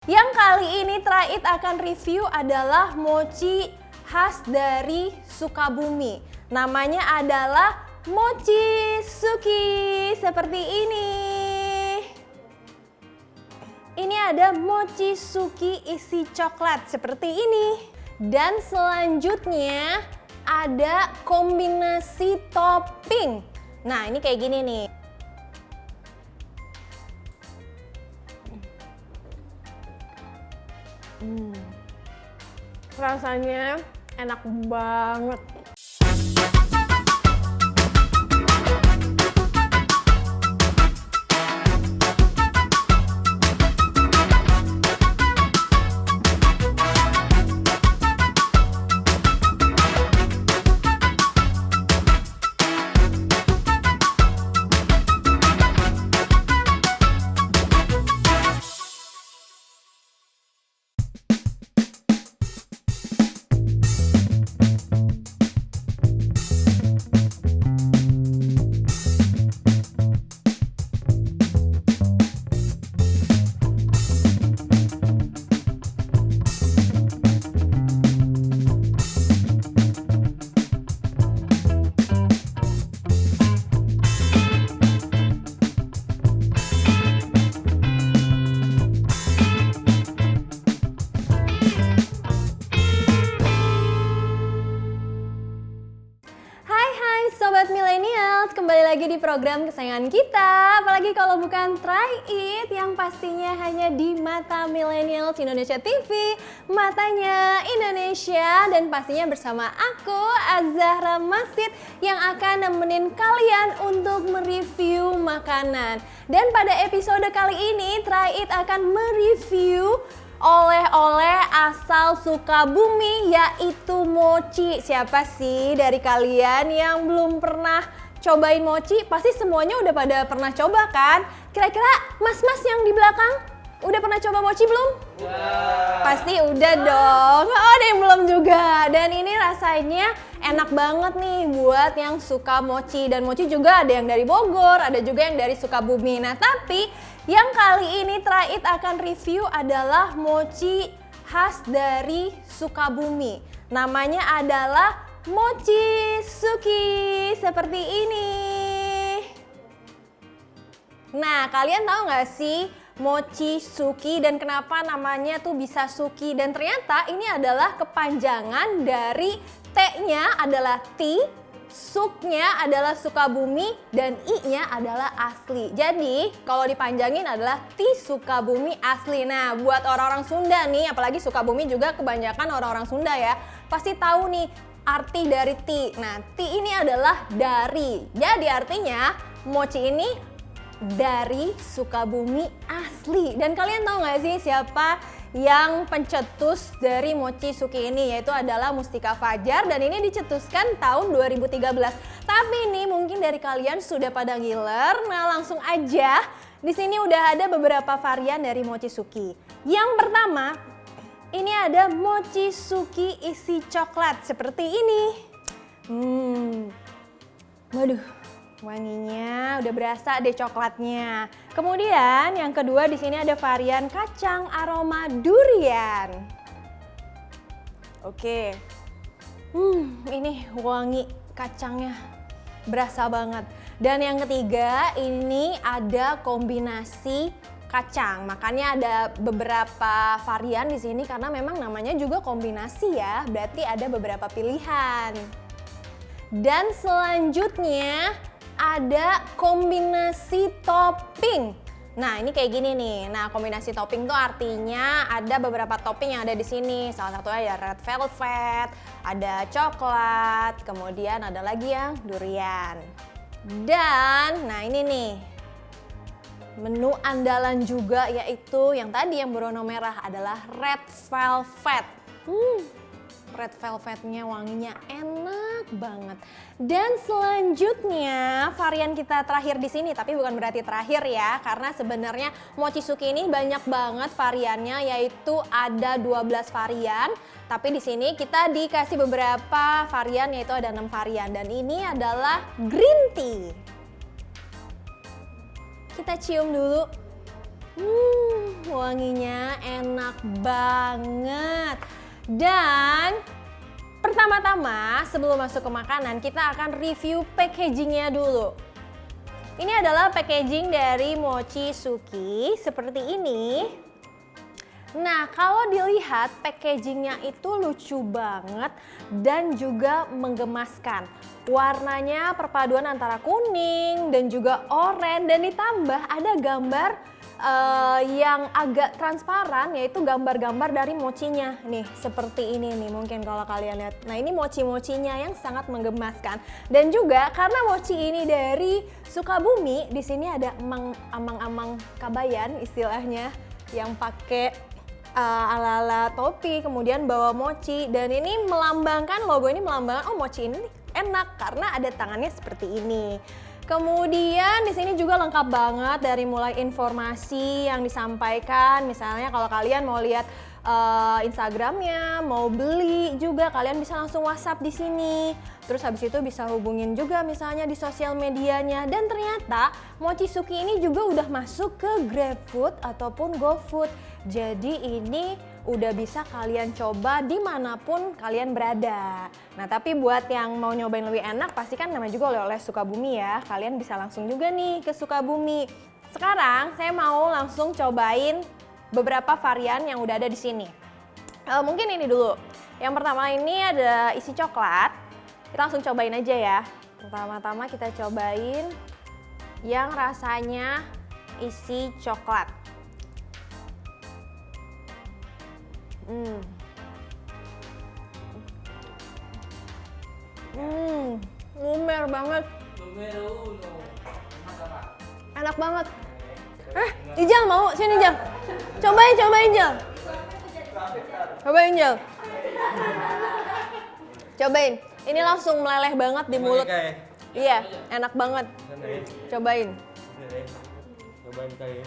Yang kali ini Try It akan review adalah mochi khas dari Sukabumi. Namanya adalah mochi suki seperti ini. Ini ada mochi suki isi coklat seperti ini. Dan selanjutnya ada kombinasi topping. Nah, ini kayak gini nih. Rasanya enak banget. Sobat Millennials, kembali lagi di program kesayangan kita. Apalagi kalau bukan Try It, yang pastinya hanya di Mata Millennials Indonesia TV, matanya Indonesia, dan pastinya bersama aku, Azahra Masid, yang akan nemenin kalian untuk mereview makanan. Dan pada episode kali ini, Try It akan mereview oleh-oleh asal Sukabumi, yaitu mochi. Siapa sih dari kalian yang belum pernah cobain mochi? Pasti semuanya udah pada pernah coba kan? Kira-kira mas-mas yang di belakang udah pernah coba mochi belum? Pasti udah dong. Oh, ada yang belum juga. Dan ini rasanya enak banget nih buat yang suka mochi. Dan mochi juga ada yang dari Bogor, ada juga yang dari Sukabumi. Nah, tapi yang kali ini Try It akan review adalah mochi khas dari Sukabumi. Namanya adalah mochi suki seperti ini. Nah, kalian tahu nggak sih mochi suki dan kenapa namanya tuh bisa suki? Dan ternyata ini adalah kepanjangan dari T-nya adalah ti, suknya adalah Sukabumi, dan I-nya adalah asli. Jadi kalau dipanjangin adalah Ti Sukabumi asli. Nah, buat orang-orang Sunda nih, apalagi Sukabumi juga kebanyakan orang-orang Sunda ya, pasti tahu nih arti dari Ti. Nah, Ti ini adalah dari. Jadi artinya mochi ini dari Sukabumi asli. Dan kalian tahu nggak sih siapa yang pencetus dari mochi suki ini? Yaitu adalah Mustika Fajar, dan ini dicetuskan tahun 2013. Tapi ini mungkin dari kalian sudah pada ngiler. Nah, langsung aja di sini udah ada beberapa varian dari mochi suki. Yang pertama, ini ada mochi suki isi coklat seperti ini. Waduh, wanginya udah berasa deh coklatnya. Kemudian yang kedua di sini ada varian kacang aroma durian. Oke. Ini wangi kacangnya berasa banget. Dan yang ketiga ini ada kombinasi kacang. Makanya ada beberapa varian di sini karena memang namanya juga kombinasi ya. Berarti ada beberapa pilihan. Dan selanjutnya ada kombinasi topping. Nah, ini kayak gini nih. Nah, kombinasi topping tuh artinya ada beberapa topping yang ada di sini. Salah satunya ada red velvet, ada coklat, kemudian ada lagi yang durian. Dan, nah ini nih, menu andalan juga yaitu yang tadi yang berwarna merah adalah red velvet. Red velvetnya wanginya enak banget. Dan selanjutnya varian kita terakhir di sini, tapi bukan berarti terakhir ya, karena sebenarnya mochi suki ini banyak banget variannya, yaitu ada 12 varian. Tapi di sini kita dikasih beberapa varian, yaitu ada 6 varian, dan ini adalah green tea. Kita cium dulu. Wanginya enak banget. Dan pertama-tama sebelum masuk ke makanan, kita akan review packagingnya dulu. Ini adalah packaging dari Mochi Suki seperti ini. Nah, kalau dilihat packagingnya itu lucu banget dan juga menggemaskan. Warnanya perpaduan antara kuning dan juga oranye, dan ditambah ada gambar yang agak transparan, yaitu gambar-gambar dari mochinya. Nih, seperti ini nih mungkin kalau kalian lihat. Nah, ini mochi-mochinya yang sangat menggemaskan. Dan juga karena mochi ini dari Sukabumi, di sini ada amang-amang Kabayan istilahnya yang pakai ala-ala topi, kemudian bawa mochi, dan ini melambangkan, logo ini melambangkan, oh mochi ini enak karena ada tangannya seperti ini. Kemudian di sini juga lengkap banget dari mulai informasi yang disampaikan, misalnya kalau kalian mau lihat Instagramnya, mau beli juga kalian bisa langsung WhatsApp di sini. Terus habis itu bisa hubungin juga misalnya di sosial medianya. Dan ternyata Mochi Suki ini juga udah masuk ke GrabFood ataupun GoFood. Jadi ini udah bisa kalian coba dimanapun kalian berada. Nah, tapi buat yang mau nyobain lebih enak, pasti kan namanya juga oleh-oleh Sukabumi ya. Kalian bisa langsung juga nih ke Sukabumi. Sekarang saya mau langsung cobain beberapa varian yang udah ada di sini. Mungkin ini dulu. Yang pertama ini ada isi coklat. Kita langsung cobain aja ya. Pertama-tama kita cobain yang rasanya isi coklat. Lumer banget. Enak banget. Ijal mau? Sini Jal. Cobain Jal. Cobain Jal. Cobain. Ini langsung meleleh banget di mulut. Iya, enak banget. Cobain. Cobain kayak.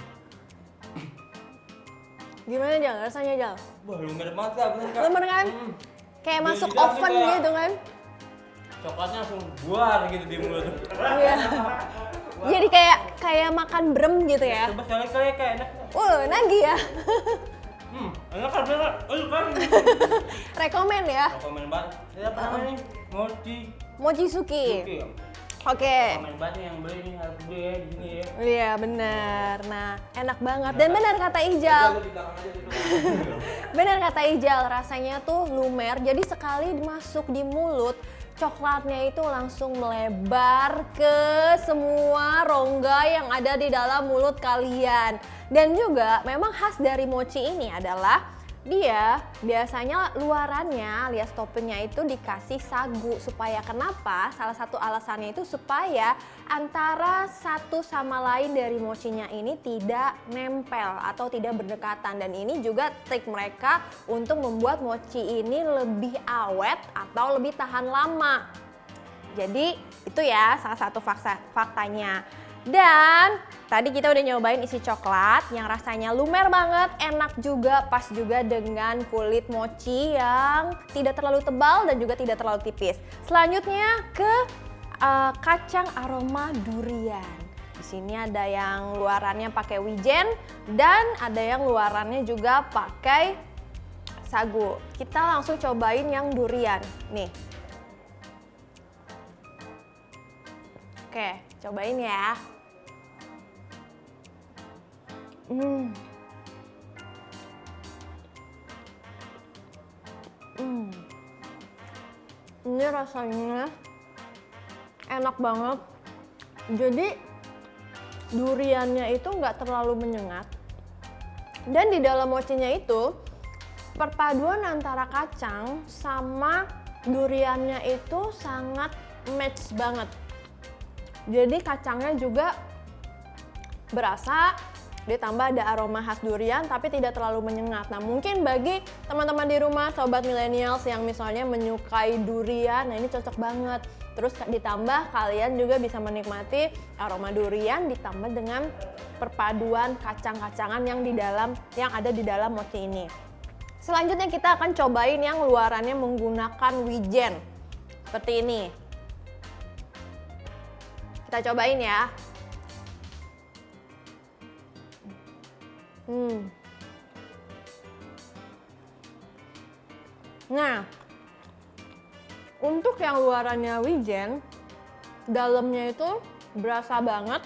Gimana Jal? Rasanya Jal? Wah, lumer banget Kak, bener Kak. Lumer kan? Kayak Di masuk lidah oven kayak gitu kan? Coklatnya langsung buar gitu di mulut. Iya. Jadi kayak makan brem gitu ya. Coba sekali kayak enak. Nagih ya. Enak kan bener. Kan. Rekomen ya. Komen banget. Ini apa namanya nih? Mochi Suki. Suki ya? Oke. Komen banget nih yang beli nih, harus beli ya di sini ya. Iya benar. Nah, enak banget. Dan benar kata Ijal. Benar kata Ijal, rasanya tuh lumer. Jadi sekali masuk di mulut, coklatnya itu langsung melebar ke semua rongga yang ada di dalam mulut kalian. Dan juga memang khas dari mochi ini adalah dia biasanya luarannya alias toppingnya itu dikasih sagu. Supaya kenapa? Salah satu alasannya itu supaya antara satu sama lain dari mochinya ini tidak nempel atau tidak berdekatan. Dan ini juga trik mereka untuk membuat mochi ini lebih awet atau lebih tahan lama. Jadi itu ya salah satu faktanya. Dan tadi kita udah nyobain isi coklat yang rasanya lumer banget, enak juga, pas juga dengan kulit mochi yang tidak terlalu tebal dan juga tidak terlalu tipis. Selanjutnya ke kacang aroma durian. Di sini ada yang luarannya pakai wijen dan ada yang luarannya juga pakai sagu. Kita langsung cobain yang durian. Nih. Oke, cobain ya. Ini rasanya enak banget. Jadi duriannya itu nggak terlalu menyengat. Dan di dalam mochinya itu perpaduan antara kacang sama duriannya itu sangat match banget. Jadi kacangnya juga berasa, ditambah ada aroma khas durian tapi tidak terlalu menyengat. Nah mungkin bagi teman-teman di rumah, sobat millennials yang misalnya menyukai durian, nah ini cocok banget. Terus ditambah kalian juga bisa menikmati aroma durian ditambah dengan perpaduan kacang-kacangan yang ada di dalam mochi ini. Selanjutnya kita akan cobain yang luarannya menggunakan wijen. Seperti ini. Kita cobain ya. Nah, untuk yang luarannya wijen, dalamnya itu berasa banget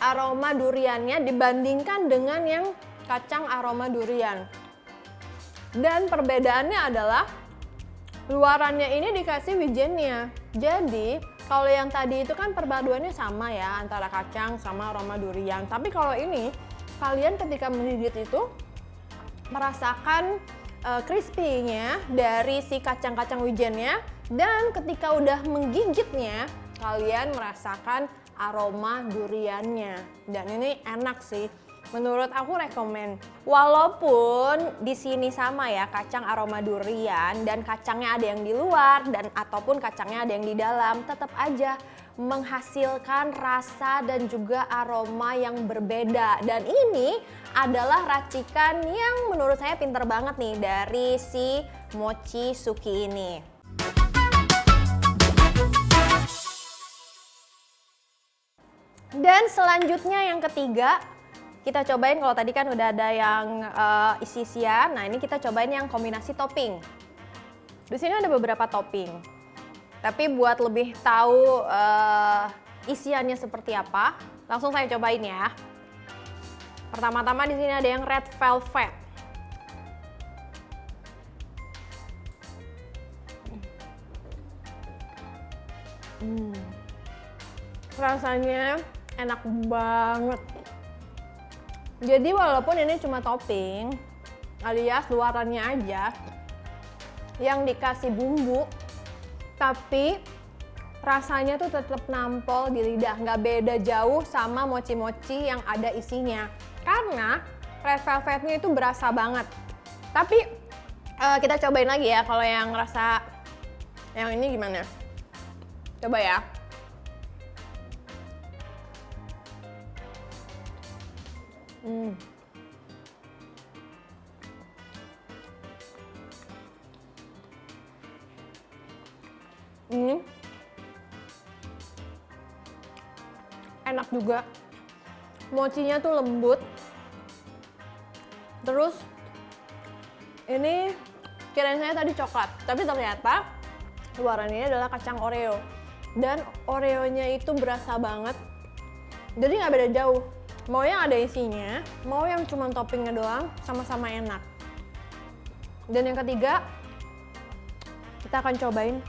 aroma duriannya dibandingkan dengan yang kacang aroma durian. Dan perbedaannya adalah luarannya ini dikasih wijennya. Jadi kalau yang tadi itu kan perpaduannya sama ya antara kacang sama aroma durian. Tapi kalau ini kalian ketika menggigit itu merasakan crispy-nya dari si kacang-kacang wijennya, dan ketika udah menggigitnya kalian merasakan aroma duriannya. Dan ini enak sih. Menurut aku rekomen. Walaupun di sini sama ya kacang aroma durian dan kacangnya ada yang di luar dan ataupun kacangnya ada yang di dalam, tetap aja menghasilkan rasa dan juga aroma yang berbeda. Dan ini adalah racikan yang menurut saya pinter banget nih dari si Mochi Suki ini. Dan selanjutnya yang ketiga, kita cobain, kalau tadi kan udah ada yang isi-isian, nah ini kita cobain yang kombinasi topping. Di sini ada beberapa topping, tapi buat lebih tahu isiannya seperti apa, langsung saya cobain ya. Pertama-tama di sini ada yang red velvet. Rasanya enak banget. Jadi walaupun ini cuma topping alias luarannya aja yang dikasih bumbu, tapi rasanya tuh tetap nampol di lidah, nggak beda jauh sama mochi-mochi yang ada isinya. Karena red velvetnya itu berasa banget. Tapi kita cobain lagi ya kalau yang rasa yang ini gimana. Coba ya. Ini enak juga, mochinya tuh lembut. Terus ini kirain saya tadi coklat, tapi ternyata luarannya adalah kacang Oreo. Dan Oreonya itu berasa banget, jadi nggak beda jauh. Mau yang ada isinya, mau yang cuma toppingnya doang, sama-sama enak. Dan yang ketiga, kita akan cobain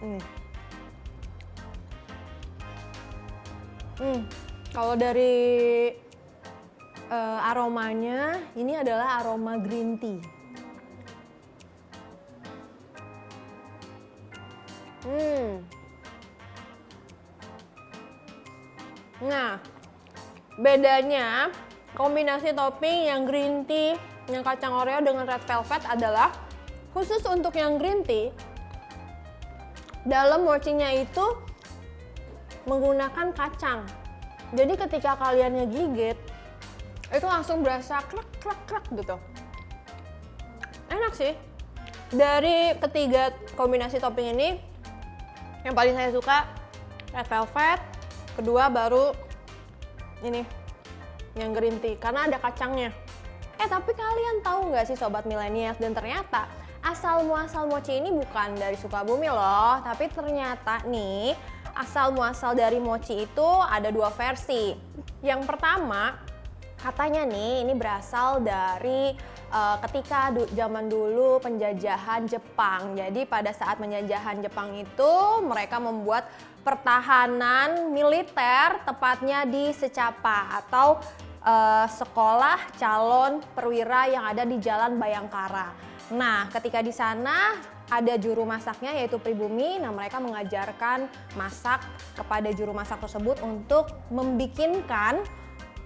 ini. Kalau dari aromanya, ini adalah aroma green tea. Nah, bedanya kombinasi topping yang green tea, yang kacang Oreo dengan red velvet adalah khusus untuk yang green tea, dalam mochinya itu menggunakan kacang. Jadi ketika kalian ngegigit, itu langsung berasa krak gitu. Enak sih. Dari ketiga kombinasi topping ini, yang paling saya suka red velvet, kedua baru ini yang green tea karena ada kacangnya. Tapi kalian tahu nggak sih sobat milenials, dan ternyata asal muasal mochi ini bukan dari Sukabumi loh, tapi ternyata nih asal muasal dari mochi itu ada dua versi. Yang pertama katanya nih ini berasal dari ketika zaman dulu penjajahan Jepang. Jadi pada saat penjajahan Jepang itu mereka membuat pertahanan militer tepatnya di Secapa atau sekolah calon perwira yang ada di Jalan Bayangkara. Nah, ketika di sana ada juru masaknya yaitu pribumi. Nah, mereka mengajarkan masak kepada juru masak tersebut untuk membikinkan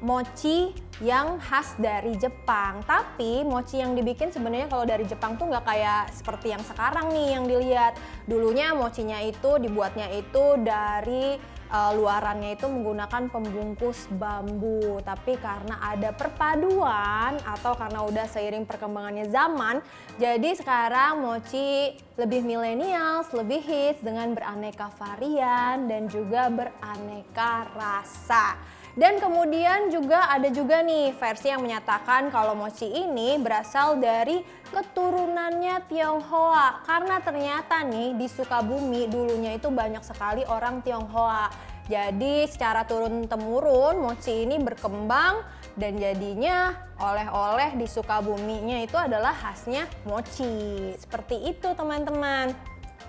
mochi yang khas dari Jepang. Tapi mochi yang dibikin sebenarnya kalau dari Jepang tuh nggak kayak seperti yang sekarang nih yang dilihat. Dulunya mochinya itu dibuatnya itu dari luarannya itu menggunakan pembungkus bambu. Tapi karena ada perpaduan atau karena udah seiring perkembangannya zaman, jadi sekarang mochi lebih millennials, lebih hits dengan beraneka varian dan juga beraneka rasa. Dan kemudian juga ada juga nih versi yang menyatakan kalau mochi ini berasal dari keturunannya Tionghoa. Karena ternyata nih di Sukabumi dulunya itu banyak sekali orang Tionghoa. Jadi secara turun-temurun mochi ini berkembang dan jadinya oleh-oleh di Sukabuminya itu adalah khasnya mochi. Seperti itu teman-teman.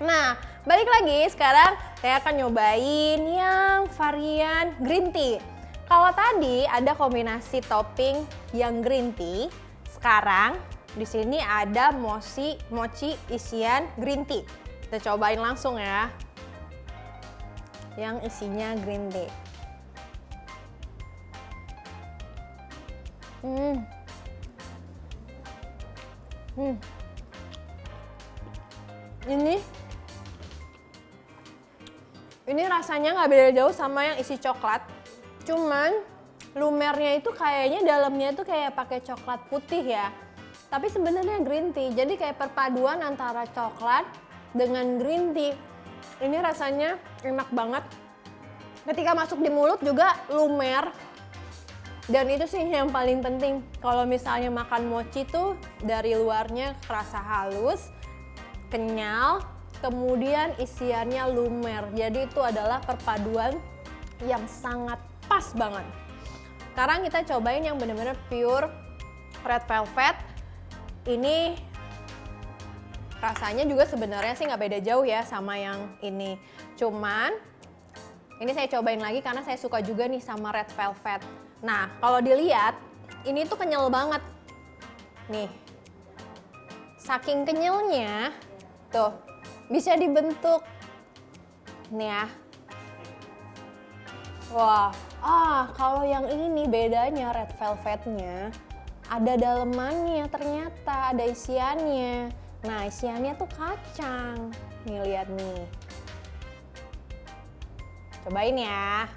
Nah, balik lagi sekarang saya akan nyobain yang varian green tea. Kalau tadi ada kombinasi topping yang green tea, sekarang di sini ada mochi isian green tea. Kita cobain langsung ya. Yang isinya green tea. Ini rasanya nggak beda jauh sama yang isi coklat. Cuman lumernya itu kayaknya dalamnya itu kayak pakai coklat putih ya. Tapi sebenarnya green tea. Jadi kayak perpaduan antara coklat dengan green tea. Ini rasanya enak banget. Ketika masuk di mulut juga lumer. Dan itu sih yang paling penting. Kalau misalnya makan mochi tuh dari luarnya kerasa halus, kenyal, kemudian isiannya lumer. Jadi itu adalah perpaduan yang sangat pas banget. Sekarang kita cobain yang bener-bener pure red velvet. Ini rasanya juga sebenarnya sih nggak beda jauh ya sama yang ini. Cuman ini saya cobain lagi karena saya suka juga nih sama red velvet. Nah, kalau dilihat ini tuh kenyal banget. Nih. Saking kenyalnya tuh bisa dibentuk nih ya. Wah, kalau yang ini bedanya red velvetnya ada dalemannya ternyata, ada isiannya. Nah, isiannya tuh kacang. Nih lihat nih. Cobain ya.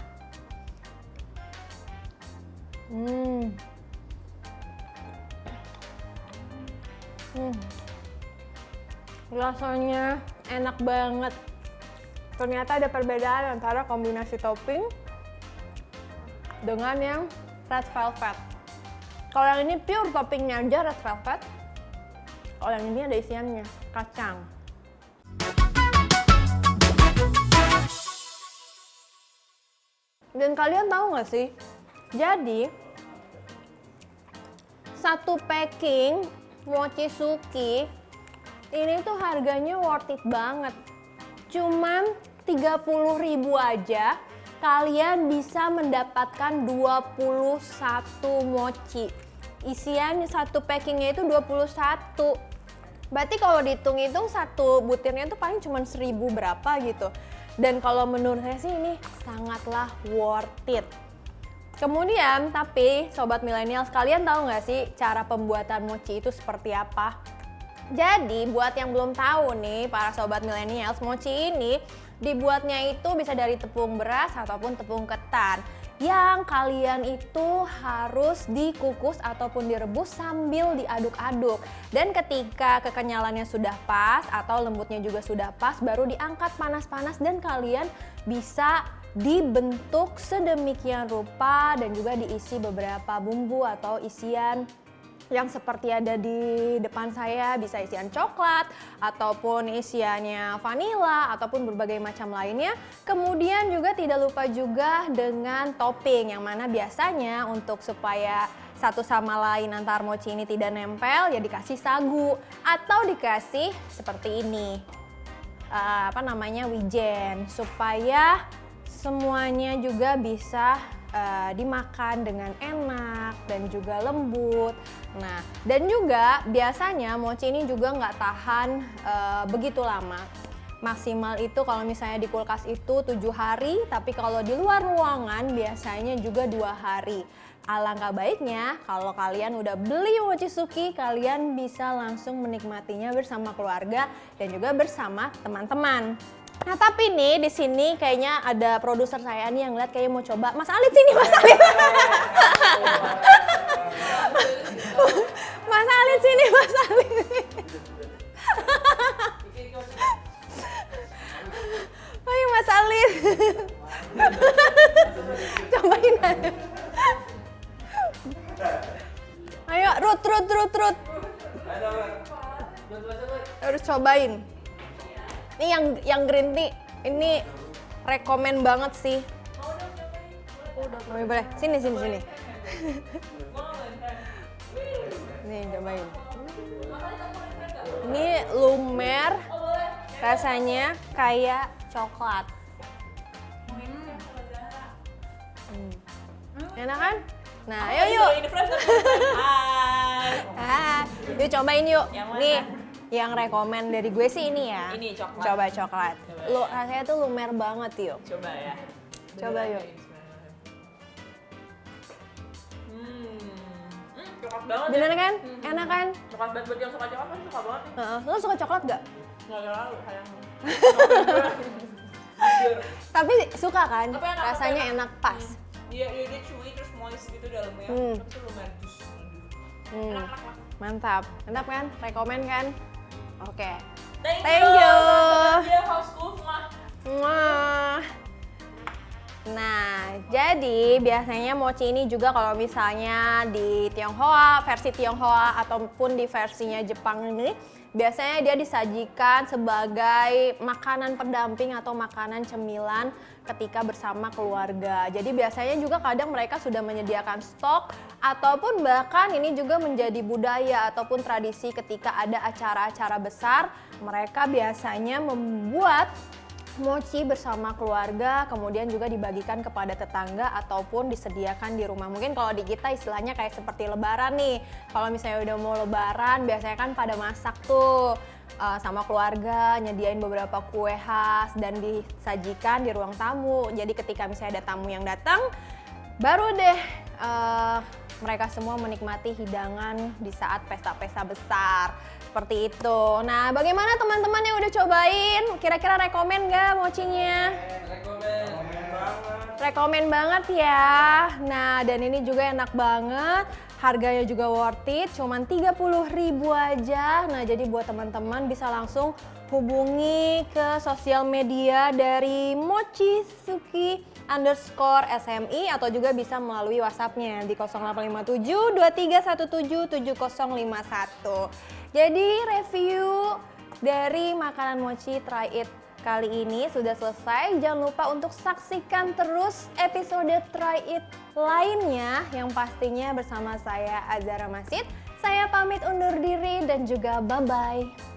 Rasanya enak banget. Ternyata ada perbedaan antara kombinasi topping dengan yang red velvet. Kalau yang ini pure toppingnya aja red velvet. Kalau yang ini ada isiannya, kacang. Dan kalian tahu nggak sih? Jadi satu packing mochisuki ini tuh harganya worth it banget. Cuman 30.000 aja kalian bisa mendapatkan 21 mochi. Isian satu packingnya itu 21. Berarti kalau dihitung-hitung satu butirnya itu paling cuma 1.000 berapa gitu. Dan kalau menurut saya sih ini sangatlah worth it. Kemudian, tapi Sobat Milenial sekalian tahu nggak sih cara pembuatan mochi itu seperti apa? Jadi, buat yang belum tahu nih, para Sobat Milenial, mochi ini dibuatnya itu bisa dari tepung beras ataupun tepung ketan. Yang kalian itu harus dikukus ataupun direbus sambil diaduk-aduk. Dan ketika kekenyalannya sudah pas atau lembutnya juga sudah pas, baru diangkat panas-panas dan kalian bisa dibentuk sedemikian rupa dan juga diisi beberapa bumbu atau isian yang seperti ada di depan saya, bisa isian coklat ataupun isiannya vanila ataupun berbagai macam lainnya. Kemudian juga tidak lupa juga dengan topping yang mana biasanya untuk supaya satu sama lain antar mochi ini tidak nempel ya dikasih sagu atau dikasih seperti ini wijen supaya semuanya juga bisa dimakan dengan enak dan juga lembut. Nah, dan juga biasanya mochi ini juga nggak tahan begitu lama. Maksimal itu kalau misalnya di kulkas itu 7 hari, tapi kalau di luar ruangan biasanya juga 2 hari. Alangkah baiknya kalau kalian udah beli mochisuki, kalian bisa langsung menikmatinya bersama keluarga dan juga bersama teman-teman. Nah, tapi nih di sini kayaknya ada produser saya nih yang lihat kayaknya mau coba. Mas Alit sini, Mas Alit. Mas Alit sini, Mas Alit. Ayo Mas Alit. Cobain aja. Harus cobain. Ini yang green tea, ini rekomen banget sih. Boleh. Sini. Nih, cobain. Ini lumer, rasanya kayak coklat. Enak kan? Nah, yuk. Yuk cobain yuk. Yang mana? Nih, yang rekomen dari gue sih ini ya. Ini coklat. Coba coklat. Lu rasanya tuh lumer banget yuk. Coba ya. Coba yuk. Coklat banget. Bener kan? Enak kan? Coklat banget buat yang suka coklat kan suka banget nih. Lu suka coklat gak? Nggak terlalu sayang. Tapi suka kan? Tapi enak, Rasanya tapi enak pas. Dia chewy terus moist gitu dalamnya. Hmm. Terus itu lumayan jus. Hmm. Mantap. Mantap kan? Rekomen kan? Oke. Thank Thank you. Dia housecook mah. Wah. Nah, jadi biasanya mochi ini juga kalau misalnya di Tionghoa, versi Tionghoa ataupun di versinya Jepang ini, biasanya dia disajikan sebagai makanan pendamping atau makanan cemilan ketika bersama keluarga. Jadi biasanya juga kadang mereka sudah menyediakan stok ataupun bahkan ini juga menjadi budaya ataupun tradisi ketika ada acara-acara besar, mereka biasanya membuat mochi bersama keluarga, kemudian juga dibagikan kepada tetangga ataupun disediakan di rumah. Mungkin kalau di kita istilahnya kayak seperti lebaran nih. Kalau misalnya udah mau lebaran, biasanya kan pada masak tuh sama keluarga, nyediain beberapa kue khas dan disajikan di ruang tamu. Jadi ketika misalnya ada tamu yang datang, baru deh mereka semua menikmati hidangan di saat pesta-pesta besar. Seperti itu. Nah, bagaimana teman-teman yang udah cobain? Kira-kira rekomen nggak mochinya? Rekomen banget ya. Nah, dan ini juga enak banget. Harganya juga worth it, cuman 30.000 aja. Nah, jadi buat teman-teman bisa langsung hubungi ke sosial media dari mochisuki_SMI atau juga bisa melalui WhatsApp-nya di 0857 2317 7051. Jadi review dari makanan mochi Try It kali ini sudah selesai. Jangan lupa untuk saksikan terus episode Try It lainnya yang pastinya bersama saya Azhara Masid. Saya pamit undur diri dan juga bye-bye.